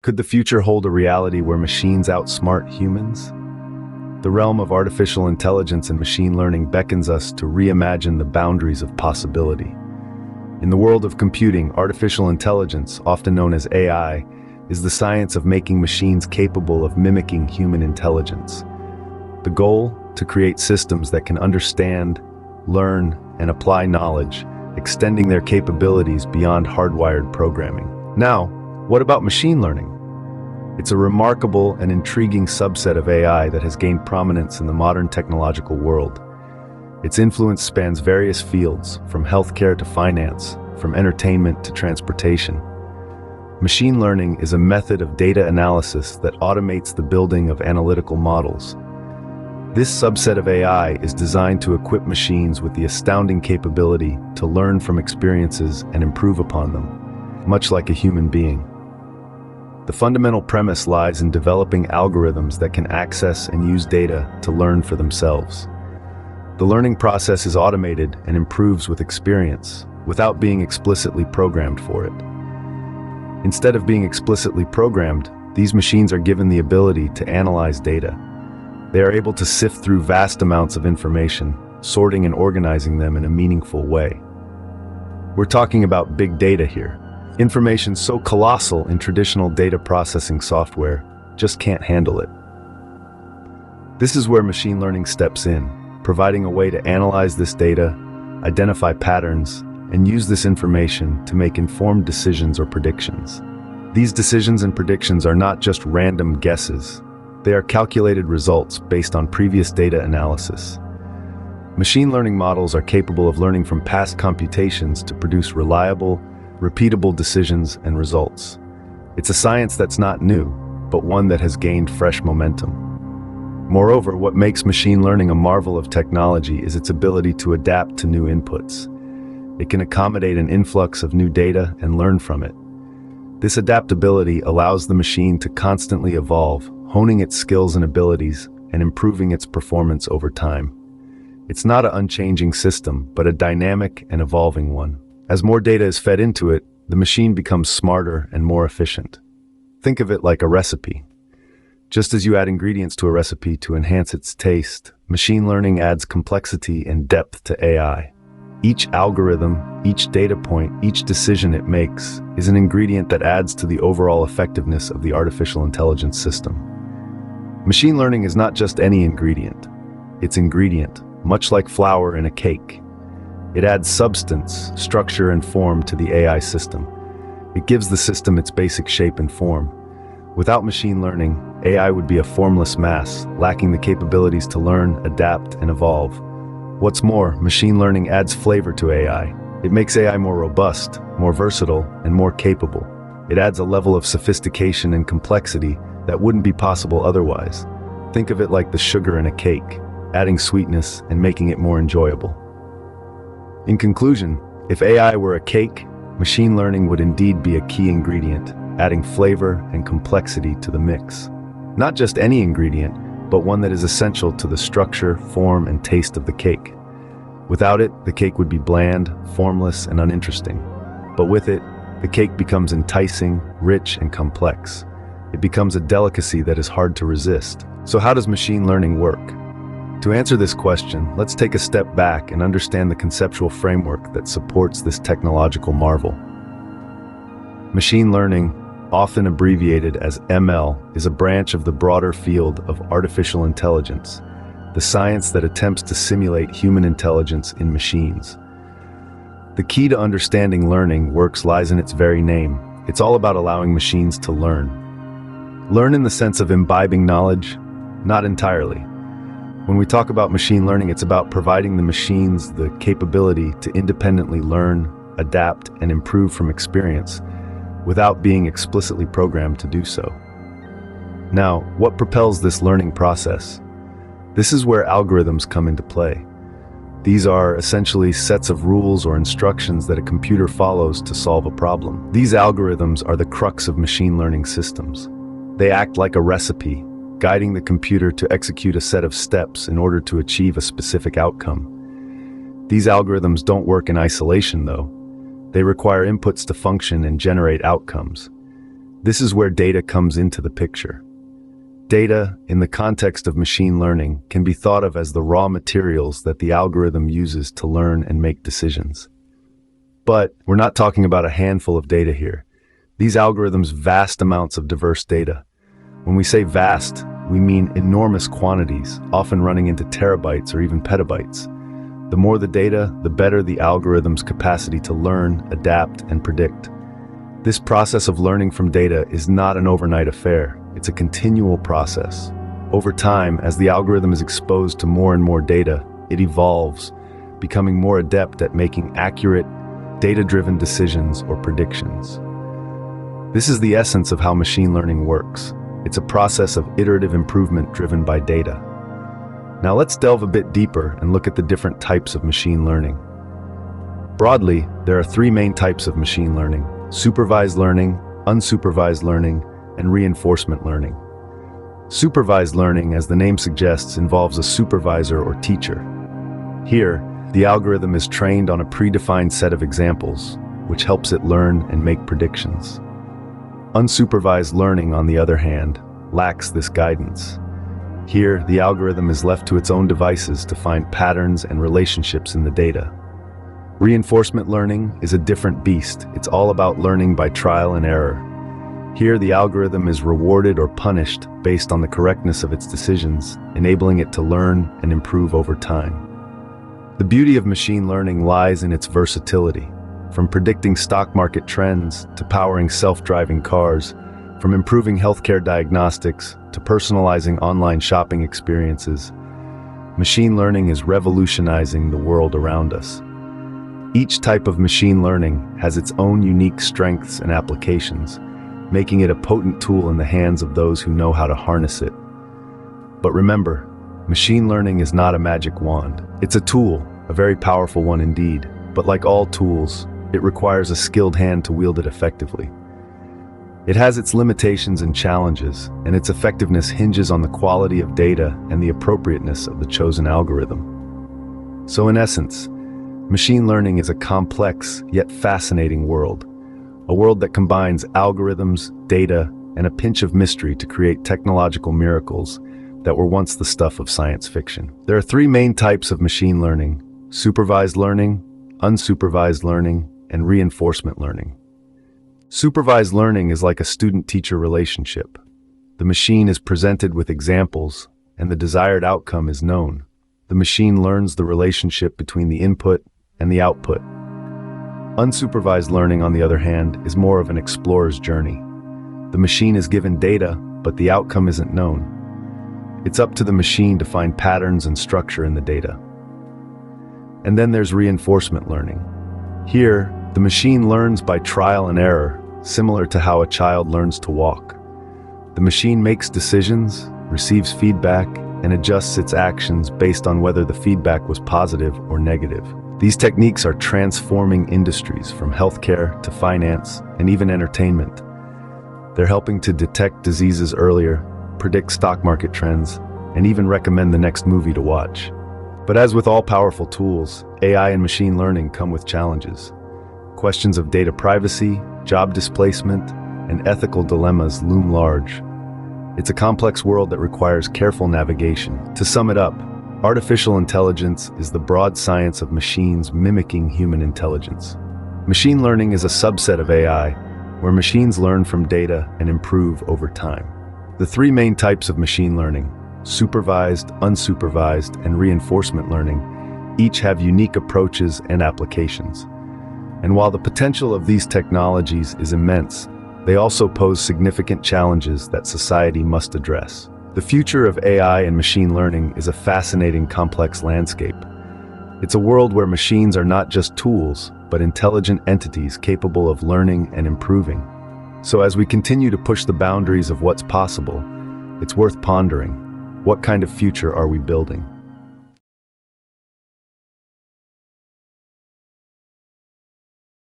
Could the future hold a reality where machines outsmart humans? The realm of artificial intelligence and machine learning beckons us to reimagine the boundaries of possibility. In the world of computing, artificial intelligence, often known as AI, is the science of making machines capable of mimicking human intelligence. The goal? To create systems that can understand, learn, and apply knowledge, extending their capabilities beyond hardwired programming. Now, what about machine learning? It's a remarkable and intriguing subset of AI that has gained prominence in the modern technological world. Its influence spans various fields, from healthcare to finance, from entertainment to transportation. Machine learning is a method of data analysis that automates the building of analytical models. This subset of AI is designed to equip machines with the astounding capability to learn from experiences and improve upon them, much like a human being. The fundamental premise lies in developing algorithms that can access and use data to learn for themselves. The learning process is automated and improves with experience, without being explicitly programmed for it. Instead of being explicitly programmed, these machines are given the ability to analyze data. They are able to sift through vast amounts of information, sorting and organizing them in a meaningful way. We're talking about big data here. Information so colossal in traditional data processing software just can't handle it. This is where machine learning steps in, providing a way to analyze this data, identify patterns, and use this information to make informed decisions or predictions. These decisions and predictions are not just random guesses. They are calculated results based on previous data analysis. Machine learning models are capable of learning from past computations to produce reliable, repeatable decisions and results. It's a science that's not new, but one that has gained fresh momentum. Moreover, what makes machine learning a marvel of technology is its ability to adapt to new inputs. It can accommodate an influx of new data and learn from it. This adaptability allows the machine to constantly evolve, honing its skills and abilities and improving its performance over time. It's not an unchanging system, but a dynamic and evolving one. As more data is fed into it, the machine becomes smarter and more efficient. Think of it like a recipe. Just as you add ingredients to a recipe to enhance its taste, machine learning adds complexity and depth to AI. Each algorithm, each data point, each decision it makes is an ingredient that adds to the overall effectiveness of the artificial intelligence system. Machine learning is not just any ingredient. It's ingredient, much like flour in a cake. It adds substance, structure, and form to the AI system. It gives the system its basic shape and form. Without machine learning, AI would be a formless mass, lacking the capabilities to learn, adapt, and evolve. What's more, machine learning adds flavor to AI. It makes AI more robust, more versatile, and more capable. It adds a level of sophistication and complexity that wouldn't be possible otherwise. Think of it like the sugar in a cake, adding sweetness and making it more enjoyable. In conclusion, if AI were a cake, machine learning would indeed be a key ingredient, adding flavor and complexity to the mix. Not just any ingredient, but one that is essential to the structure, form, and taste of the cake. Without it, the cake would be bland, formless, and uninteresting. But with it, the cake becomes enticing, rich, and complex. It becomes a delicacy that is hard to resist. So how does machine learning work? To answer this question, let's take a step back and understand the conceptual framework that supports this technological marvel. Machine learning, often abbreviated as ML, is a branch of the broader field of artificial intelligence, the science that attempts to simulate human intelligence in machines. The key to understanding learning works lies in its very name. It's all about allowing machines to learn. Learn in the sense of imbibing knowledge? Not entirely. When we talk about machine learning, it's about providing the machines the capability to independently learn, adapt, and improve from experience, without being explicitly programmed to do so. Now, what propels this learning process? This is where algorithms come into play. These are essentially sets of rules or instructions that a computer follows to solve a problem. These algorithms are the crux of machine learning systems. They act like a recipe, guiding the computer to execute a set of steps in order to achieve a specific outcome. These algorithms don't work in isolation, though. They require inputs to function and generate outcomes. This is where data comes into the picture. Data, in the context of machine learning, can be thought of as the raw materials that the algorithm uses to learn and make decisions. But we're not talking about a handful of data here. These algorithms vast amounts of diverse data. When we say vast, we mean enormous quantities, often running into terabytes or even petabytes. The more the data, the better the algorithm's capacity to learn, adapt, and predict. This process of learning from data is not an overnight affair. It's a continual process. Over time, as the algorithm is exposed to more and more data, it evolves, becoming more adept at making accurate, data-driven decisions or predictions. This is the essence of how machine learning works. It's a process of iterative improvement driven by data. Now let's delve a bit deeper and look at the different types of machine learning. Broadly, there are three main types of machine learning: supervised learning, unsupervised learning, and reinforcement learning. Supervised learning, as the name suggests, involves a supervisor or teacher. Here, the algorithm is trained on a predefined set of examples, which helps it learn and make predictions. Unsupervised learning, on the other hand, lacks this guidance. Here, the algorithm is left to its own devices to find patterns and relationships in the data. Reinforcement learning is a different beast. It's all about learning by trial and error. Here, the algorithm is rewarded or punished based on the correctness of its decisions, enabling it to learn and improve over time. The beauty of machine learning lies in its versatility. From predicting stock market trends to powering self-driving cars, from improving healthcare diagnostics to personalizing online shopping experiences, machine learning is revolutionizing the world around us. Each type of machine learning has its own unique strengths and applications, making it a potent tool in the hands of those who know how to harness it. But remember, machine learning is not a magic wand. It's a tool, a very powerful one indeed, but like all tools, it requires a skilled hand to wield it effectively. It has its limitations and challenges, and its effectiveness hinges on the quality of data and the appropriateness of the chosen algorithm. So in essence, machine learning is a complex yet fascinating world. A world that combines algorithms, data, and a pinch of mystery to create technological miracles that were once the stuff of science fiction. There are three main types of machine learning: supervised learning, unsupervised learning, and reinforcement learning. Supervised learning is like a student-teacher relationship. The machine is presented with examples, and the desired outcome is known. The machine learns the relationship between the input and the output. Unsupervised learning, on the other hand, is more of an explorer's journey. The machine is given data, but the outcome isn't known. It's up to the machine to find patterns and structure in the data. And then there's reinforcement learning. Here, the machine learns by trial and error, similar to how a child learns to walk. The machine makes decisions, receives feedback, and adjusts its actions based on whether the feedback was positive or negative. These techniques are transforming industries from healthcare to finance and even entertainment. They're helping to detect diseases earlier, predict stock market trends, and even recommend the next movie to watch. But as with all powerful tools, AI and machine learning come with challenges. Questions of data privacy, job displacement, and ethical dilemmas loom large. It's a complex world that requires careful navigation. To sum it up, artificial intelligence is the broad science of machines mimicking human intelligence. Machine learning is a subset of AI, where machines learn from data and improve over time. The three main types of machine learning, supervised, unsupervised, and reinforcement learning, each have unique approaches and applications. And while the potential of these technologies is immense, they also pose significant challenges that society must address. The future of AI and machine learning is a fascinating, complex landscape. It's a world where machines are not just tools, but intelligent entities capable of learning and improving. So as we continue to push the boundaries of what's possible, it's worth pondering, what kind of future are we building?